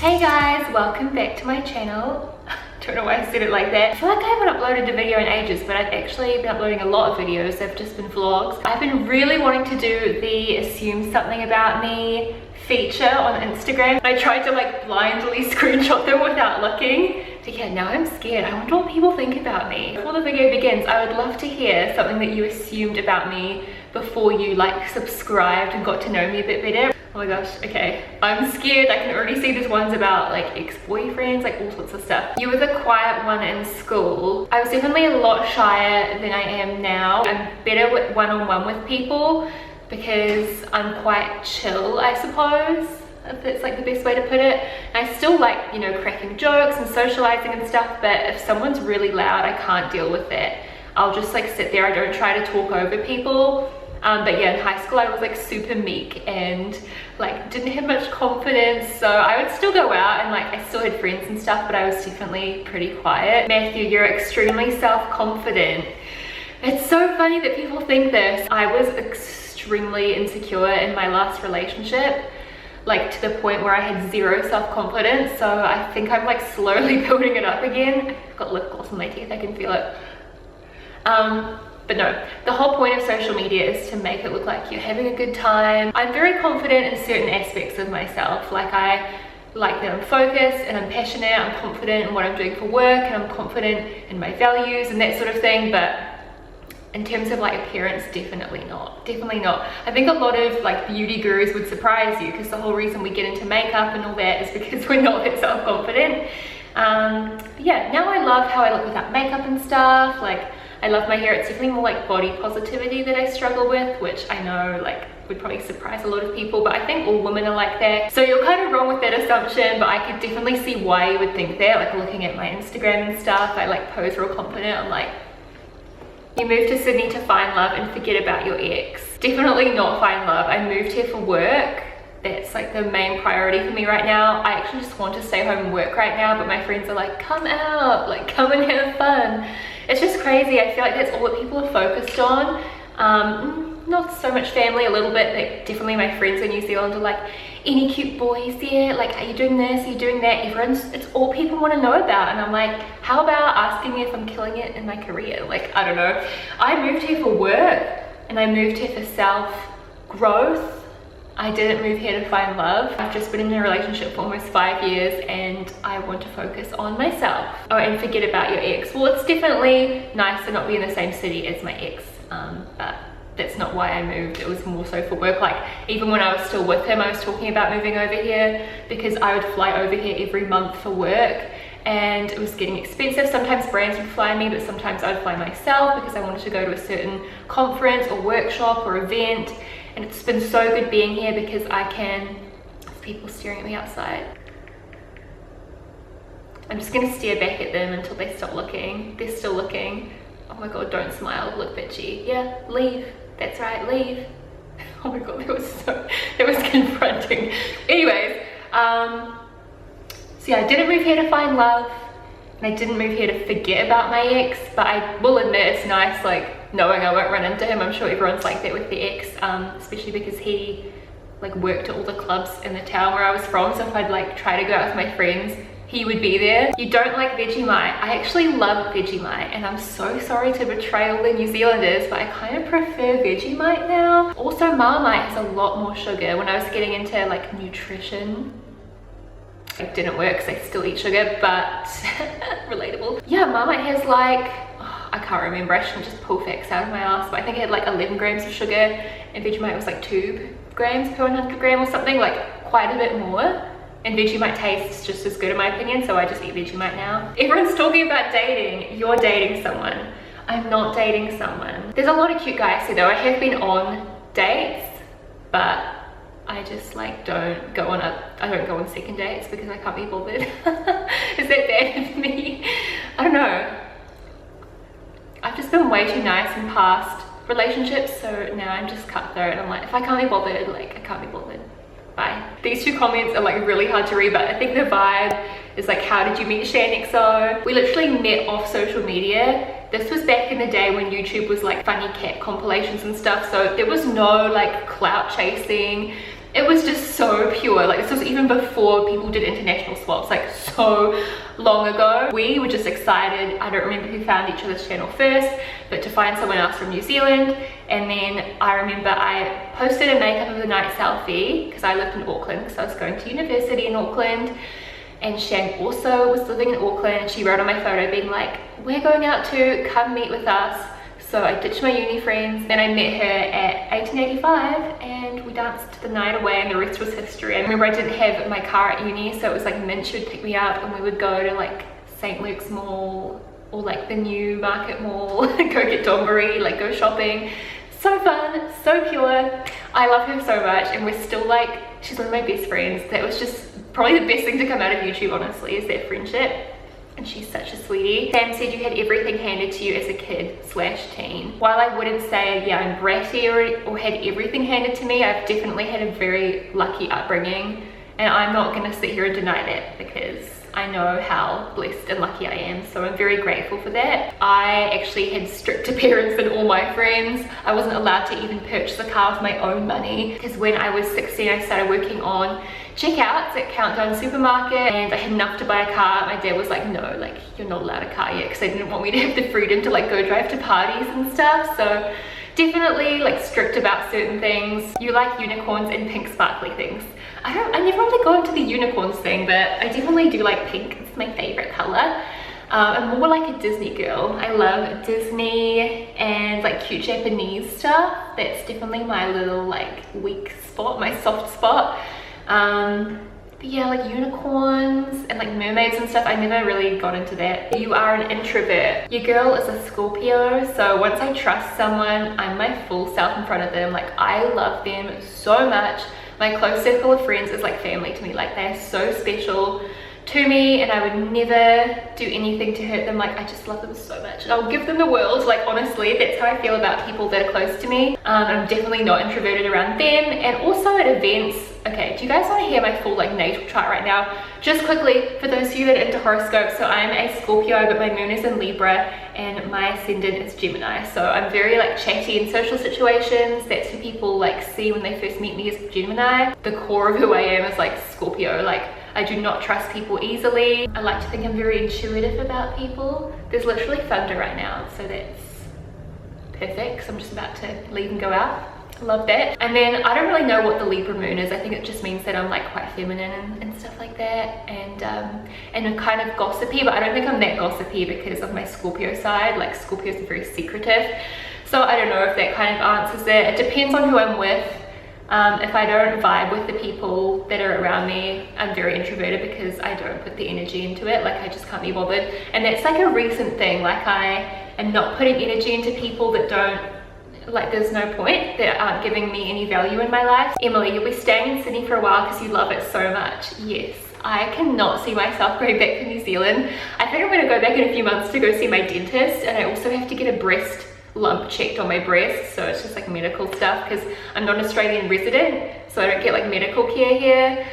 Hey guys, welcome back to my channel. Don't know why I said it like that. I feel like I haven't uploaded a video in ages, but I've actually been uploading a lot of videos. They've just been vlogs. I've been really wanting to do the assume something about me feature on Instagram. I tried to like blindly screenshot them without looking. But yeah, now I'm scared. I wonder what people think about me. Before the video begins, I would love to hear something that you assumed about me before you like subscribed and got to know me a bit better. Oh my gosh, okay. I'm scared. I can already see there's ones about like ex-boyfriends, like all sorts of stuff. You were the quiet one in school. I was definitely a lot shyer than I am now. I'm better with one-on-one with people because I'm quite chill, I suppose, if that's like the best way to put it. And I still like, you know, cracking jokes and socializing and stuff, but if someone's really loud, I can't deal with that. I'll just like sit there. I don't try to talk over people. But yeah, in high school I was like super meek and like didn't have much confidence, so I would still go out and like I still had friends and stuff, but I was definitely pretty quiet. Matthew, you're extremely self-confident. It's so funny that people think this. I was extremely insecure in my last relationship, like to the point where I had zero self-confidence, so I think I'm like slowly building it up again. I've got lip gloss on my teeth, I can feel it. But no, the whole point of social media is to make it look like you're having a good time. I'm very confident in certain aspects of myself. Like I like that I'm focused and I'm passionate, I'm confident in what I'm doing for work, and I'm confident in my values and that sort of thing. But in terms of like appearance, definitely not. Definitely not. I think a lot of like beauty gurus would surprise you because the whole reason we get into makeup and all that is because we're not that self-confident. But yeah, now I love how I look without makeup and stuff. Like I love my hair. It's definitely more like body positivity that I struggle with, which I know like would probably surprise a lot of people, but I think all women are like that. So you're kind of wrong with that assumption, but I could definitely see why you would think that. Like looking at my Instagram and stuff, I like pose real confident. I'm like, you moved to Sydney to find love and forget about your ex. Definitely not find love. I moved here for work. That's like the main priority for me right now. I actually just want to stay home and work right now, but my friends are like, come out, like come and have fun. It's just crazy. I feel like that's all that people are focused on. Not so much family, a little bit. Like definitely my friends in New Zealand are like, any cute boys there? Like, are you doing this? Are you doing that? It's all people want to know about. And I'm like, how about asking me if I'm killing it in my career? Like, I don't know. I moved here for work and I moved here for self-growth. I didn't move here to find love. I've just been in a relationship for almost 5 years and I want to focus on myself. Oh, and forget about your ex. Well, it's definitely nice to not be in the same city as my ex, but that's not why I moved. It was more so for work. Like even when I was still with him, I was talking about moving over here because I would fly over here every month for work and it was getting expensive. Sometimes brands would fly me, but sometimes I'd fly myself because I wanted to go to a certain conference or workshop or event. And it's been so good being here because I can, there's people staring at me outside. I'm just gonna stare back at them until they stop looking. They're still looking. Oh my God, don't smile, look bitchy. Yeah, leave, that's right, leave. Oh my God, that was confronting. Anyways, so yeah, I didn't move here to find love and I didn't move here to forget about my ex, but I will admit it's nice like knowing I won't run into him. I'm sure everyone's like that with the ex, especially because he like worked at all the clubs in the town where I was from, so if I'd like try to go out with my friends, he would be there. You don't like Vegemite. I actually love Vegemite and I'm so sorry to betray all the New Zealanders, but I kind of prefer Vegemite now. Also Marmite has a lot more sugar. When I was getting into like nutrition, it didn't work because I still eat sugar, but relatable. Yeah, Marmite has like, I can't remember, I shouldn't just pull facts out of my ass, but I think it had like 11 grams of sugar and Vegemite was like 2 grams per 100 gram or something, like quite a bit more. And Vegemite tastes just as good in my opinion, so I just eat Vegemite now. Everyone's talking about dating. You're dating someone. I'm not dating someone. There's a lot of cute guys here though. I have been on dates, but I just like don't go on second dates because I can't be bothered. Is that bad of me? I don't know. I've just been way too nice in past relationships, so now I'm just cutthroat and I'm like, if I can't be bothered, like I can't be bothered. Bye. These two comments are like really hard to read, but I think the vibe is like, how did you meet ShanXO? We literally met off social media. This was back in the day when YouTube was like funny cat compilations and stuff, so there was no like clout chasing. It was just so pure. Like this was even before people did international swaps, like so long ago. We were just excited. I don't remember who found each other's channel first, but to find someone else from New Zealand. And then I remember I posted a makeup of the night selfie because I lived in Auckland, because I was going to university in Auckland. And Shan also was living in Auckland, and she wrote on my photo being like, we're going out to come meet with us. So I ditched my uni friends, then I met her at 1885 and we danced the night away, and the rest was history. I remember I didn't have my car at uni, so it was like Mint, she would pick me up and we would go to like St. Luke's Mall or like the New Market Mall, go get donburi, like go shopping. So fun, so pure. I love her so much, and we're still like, she's one of my best friends. That was just probably the best thing to come out of YouTube, honestly, is that friendship. And she's such a sweetie. Sam said you had everything handed to you as a kid / teen. While I wouldn't say, yeah, I'm bratty or had everything handed to me, I've definitely had a very lucky upbringing. And I'm not gonna sit here and deny that, because I know how blessed and lucky I am. So I'm very grateful for that. I actually had stricter parents than all my friends. I wasn't allowed to even purchase a car with my own money, because when I was 16, I started working on checkouts at Countdown Supermarket, and I had enough to buy a car. My dad was like, no, like you're not allowed a car yet, because they didn't want me to have the freedom to like go drive to parties and stuff. So definitely like strict about certain things. You like unicorns and pink sparkly things. I never really go into the unicorns thing, but I definitely do like pink. It's my favorite color. I'm more like a Disney girl. I love Disney and like cute Japanese stuff. That's definitely my little like weak spot, my soft spot. But yeah, like unicorns and like mermaids and stuff, I never really got into that. You are an introvert. Your girl is a Scorpio, so once I trust someone, I'm my full self in front of them. Like I love them so much. My close circle of friends is like family to me. Like they are so special to me, and I would never do anything to hurt them. Like I just love them so much, and I'll give them the world. Like honestly, that's how I feel about people that are close to me. I'm definitely not introverted around them. And also at events, okay, do you guys want to hear my full like natal chart right now? Just quickly, for those of you that are into horoscopes, so I'm a Scorpio, but my moon is in Libra and my ascendant is Gemini. So I'm very like chatty in social situations. That's who people like see when they first meet me, as Gemini. The core of who I am is like Scorpio. Like I do not trust people easily. I like to think I'm very intuitive about people. There's literally thunder right now, so that's perfect, because I'm just about to leave and go out. I love that. And then I don't really know what the Libra moon is. I think it just means that I'm like quite feminine and stuff like that, and kind of gossipy, but I don't think I'm that gossipy because of my Scorpio side. Like Scorpios are very secretive, so I don't know if that kind of answers it. It depends on who I'm with. If I don't vibe with the people that are around me, I'm very introverted because I don't put the energy into it. Like I just can't be bothered, and that's like a recent thing. Like I am not putting energy into people that don't, like there's no point, that aren't giving me any value in my life. Emily, you'll be staying in Sydney for a while because you love it so much. Yes, I cannot see myself going back to New Zealand. I think I'm going to go back in a few months to go see my dentist, and I also have to get a breast lump checked on my breast, so it's just like medical stuff, because I'm not an Australian resident, so I don't get like medical care here.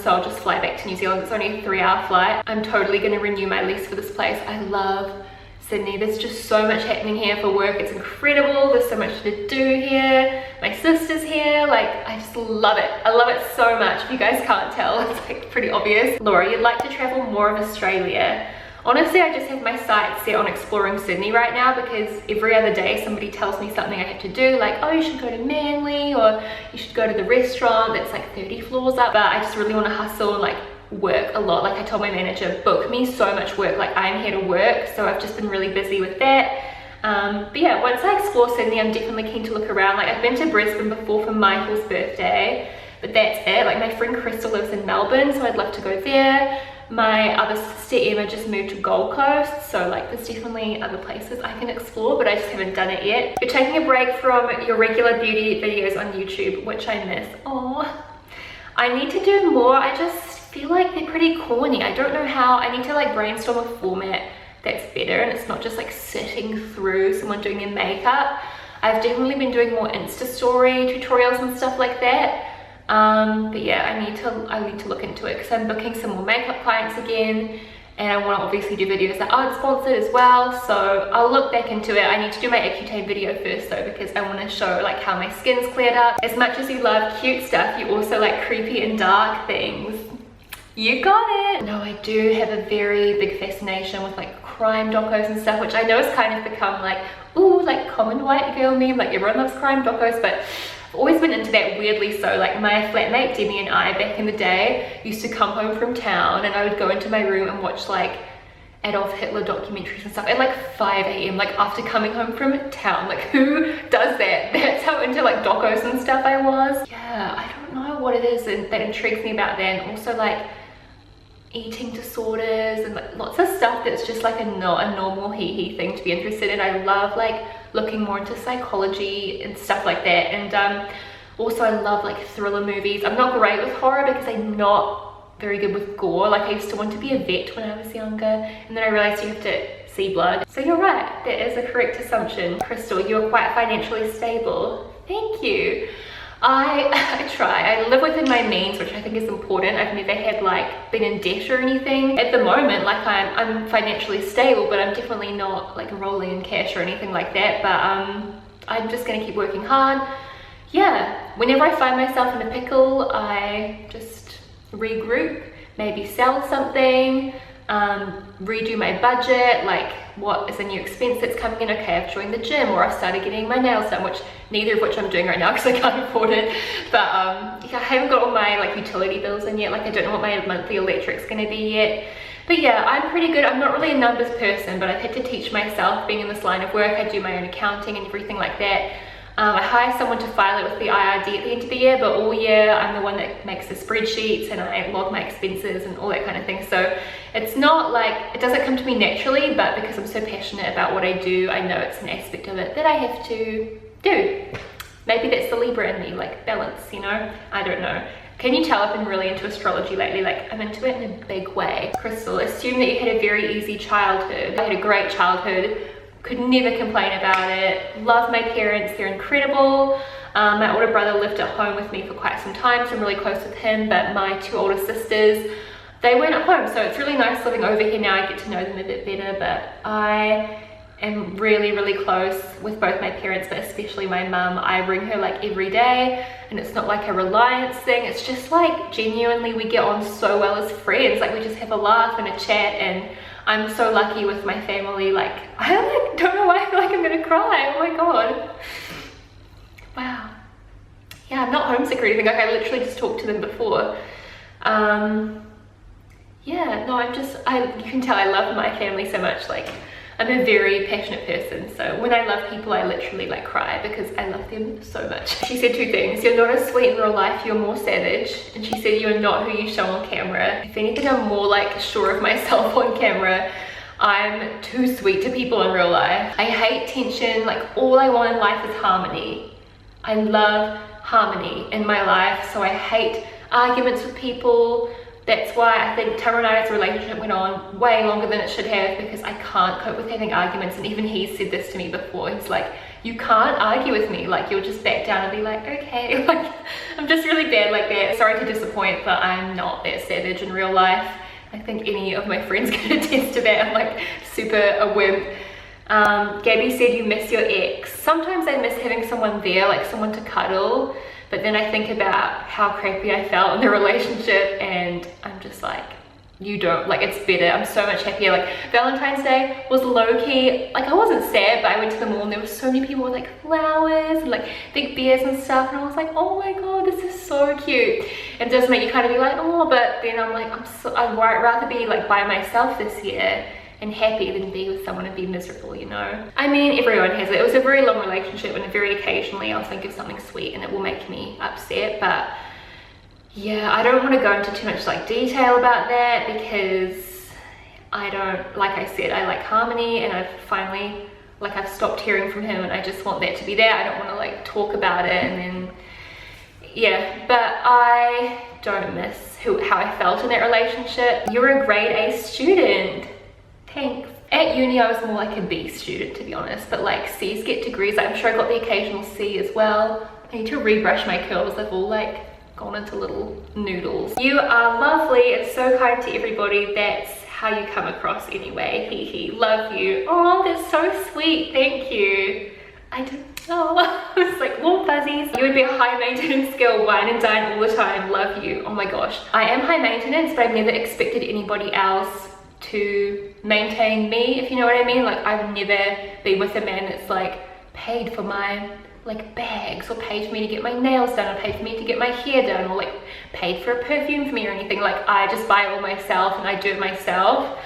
So I'll just fly back to New Zealand. It's only a 3-hour flight. I'm totally going to renew my lease for this place. I love Sydney. There's just so much happening here for work. It's incredible. There's so much to do here. My sister's here. Like I just love it. I love it so much. If you guys can't tell, it's like pretty obvious. Laura, you'd like to travel more of Australia. Honestly, I just have my sights set on exploring Sydney right now, because every other day somebody tells me something I have to do, like, oh, you should go to Manly, or you should go to the restaurant that's like 30 floors up. But I just really want to hustle and like work a lot. Like I told my manager, book me so much work. Like I'm here to work, so I've just been really busy with that. But yeah, once I explore Sydney, I'm definitely keen to look around. Like I've been to Brisbane before for Michael's birthday, but that's it. Like my friend Crystal lives in Melbourne, so I'd love to go there. My other sister Emma just moved to Gold Coast, so like there's definitely other places I can explore, but I just haven't done it yet. You're taking a break from your regular beauty videos on YouTube, which I miss. Oh, I need to do more. I just feel like they're pretty corny. I don't know how. I need to like brainstorm a format that's better, and it's not just like sitting through someone doing their makeup. I've definitely been doing more Insta story tutorials and stuff like that. But yeah, I need to look into it, because I'm booking some more makeup clients again, and I want to obviously do videos that aren't sponsored as well, so I'll look back into it. I need to do my Accutane video first though, because I want to show like how my skin's cleared up. As much as you love cute stuff, you also like creepy and dark things. You got it! No, I do have a very big fascination with like crime docos and stuff, which I know has kind of become like, ooh, like common white girl meme, like everyone loves crime docos, but I've always been into that, weirdly so. Like my flatmate Demi and I back in the day used to come home from town, and I would go into my room and watch like Adolf Hitler documentaries and stuff at like 5 AM, like after coming home from town. Like who does that? That's how into like docos and stuff I was. Yeah, I don't know what it is that intrigues me about that, and also like eating disorders and like lots of stuff that's just like not a normal hee thing to be interested in. I love like looking more into psychology and stuff like that, and also I love like thriller movies. I'm not great with horror because I'm not very good with gore. Like I used to want to be a vet when I was younger, and then I realized you have to see blood. So you're right, that is a correct assumption. Crystal, you're quite financially stable. Thank you. I try. I live within my means, which I think is important. I've never had like been in debt or anything. At the moment, like I'm financially stable, but I'm definitely not like rolling in cash or anything like that. But I'm just gonna keep working hard. Yeah, whenever I find myself in a pickle, I just regroup, maybe sell something, redo my budget, like what is a new expense that's coming in. Okay, I've joined the gym, or I've started getting my nails done, which neither of which I'm doing right now because I can't afford it. But yeah, I haven't got all my like utility bills in yet. Like I don't know what my monthly electric's gonna be yet. But yeah, I'm pretty good. I'm not really a numbers person, but I've had to teach myself. Being in this line of work, I do my own accounting and everything like that. I hire someone to file it with the IRD at the end of the year, but all year I'm the one that makes the spreadsheets and I log my expenses and all that kind of thing. So it's not like, it doesn't come to me naturally, but because I'm so passionate about what I do, I know it's an aspect of it that I have to do. Maybe that's the Libra in me, like balance, you know? I don't know. Can you tell I've been really into astrology lately? Like I'm into it in a big way. Crystal, assume that you had a very easy childhood. I had a great childhood. Could never complain about it. Love my parents, they're incredible. My older brother lived at home with me for quite some time, so I'm really close with him, but my two older sisters, they weren't at home, so it's really nice living over here now. I get to know them a bit better, but I am really close with both my parents, but especially my mum. I ring her like every day, and it's not like a reliance thing. It's just like genuinely we get on so well as friends. Like we just have a laugh and a chat, and I'm so lucky with my family. Like I like don't know why I feel like I'm gonna cry. Oh my god. Wow. Yeah, I'm not homesick or anything. Like I literally just talked to them before. Yeah, no, you can tell I love my family so much. Like I'm a very passionate person, so when I love people I literally like cry because I love them so much. She said two things: you're not as sweet in real life, you're more savage. And she said you're not who you show on camera. If anything, I'm more like sure of myself on camera. I'm too sweet to people in real life. I hate tension. Like all I want in life is harmony. I love harmony in my life, so I hate arguments with people. That's why I think Tara and I's relationship went on way longer than it should have, because I can't cope with having arguments. And even he said this to me before. He's like, you can't argue with me. Like you'll just back down and be like, okay. Like I'm just really bad like that. Sorry to disappoint, but I'm not that savage in real life. I think any of my friends can attest to that. I'm like super a wimp. Gabby said you miss your ex. Sometimes I miss having someone there, like someone to cuddle. But then I think about how crappy I felt in the relationship, and I'm just like, you don't, like it's better. I'm so much happier. Like Valentine's Day was low-key, like I wasn't sad, but I went to the mall and there were so many people with like flowers and like big bears and stuff, and I was like, oh my god, this is so cute. It does make you kind of be like, oh, but then I'm like, I'd rather be like by myself this year and happy than be with someone and be miserable, you know? I mean, everyone has it. It was a very long relationship, and very occasionally I'll think of something sweet and it will make me upset, but yeah, I don't want to go into too much like detail about that because I don't, like I said, I like harmony, and I've finally, like I've stopped hearing from him and I just want that to be there. I don't want to like talk about it and then, yeah, but I don't miss how I felt in that relationship. You're a grade A student. Thanks. At uni I was more like a B student, to be honest, but like C's get degrees. I'm sure I got the occasional C as well. I need to rebrush my curls. They've all like gone into little noodles. You are lovely and so kind to everybody. That's how you come across anyway. Hee hee, love you. Oh, that's so sweet, thank you. I don't know. It's like warm fuzzies. You would be a high maintenance girl, wine and dine all the time, love you. Oh my gosh. I am high maintenance, but I've never expected anybody else to maintain me, if you know what I mean. Like, I've never been with a man that's like paid for my like bags, or paid for me to get my nails done, or paid for me to get my hair done, or like paid for a perfume for me or anything. Like, I just buy it all myself and I do it myself.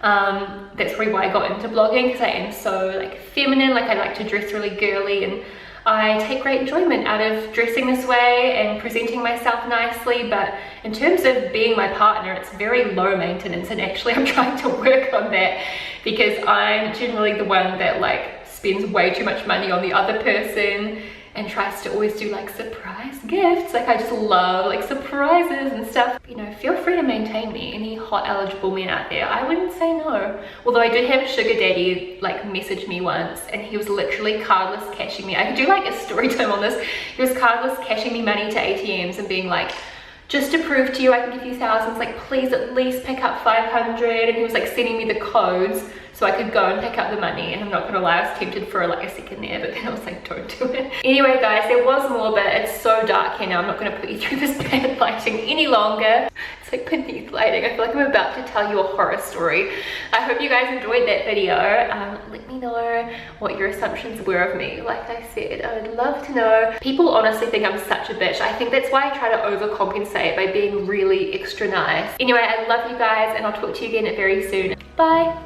That's probably why I got into blogging, because I am so like feminine. Like, I like to dress really girly, and I take great enjoyment out of dressing this way and presenting myself nicely. But in terms of being my partner, it's very low maintenance, and actually I'm trying to work on that, because I'm generally the one that like spends way too much money on the other person and tries to always do like surprise gifts. Like, I just love like surprises and stuff. You know, feel free to maintain me. Any hot eligible men out there, I wouldn't say no. Although I did have a sugar daddy like message me once, and he was literally cardless cashing me. I could do like a story time on this. He was cardless cashing me money to ATMs and being like, just to prove to you I can give you thousands, like please at least pick up 500. And he was like sending me the codes so I could go and pick up the money. And I'm not gonna lie, I was tempted for like a second there, but then I was like, don't do it. Anyway guys, there was more, but it's so dark here now. I'm not gonna put you through this bad lighting any longer. It's like beneath lighting. I feel like I'm about to tell you a horror story. I hope you guys enjoyed that video. Let me know what your assumptions were of me. Like I said, I would love to know. People honestly think I'm such a bitch. I think that's why I try to overcompensate by being really extra nice. Anyway, I love you guys, and I'll talk to you again very soon. Bye.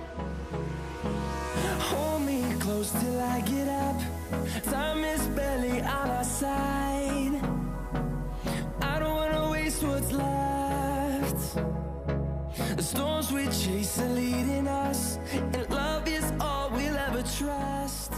Hold me close till I get up. Time is barely on our side. I don't wanna waste what's left. The storms we chase are leading us, and love is all we'll ever trust.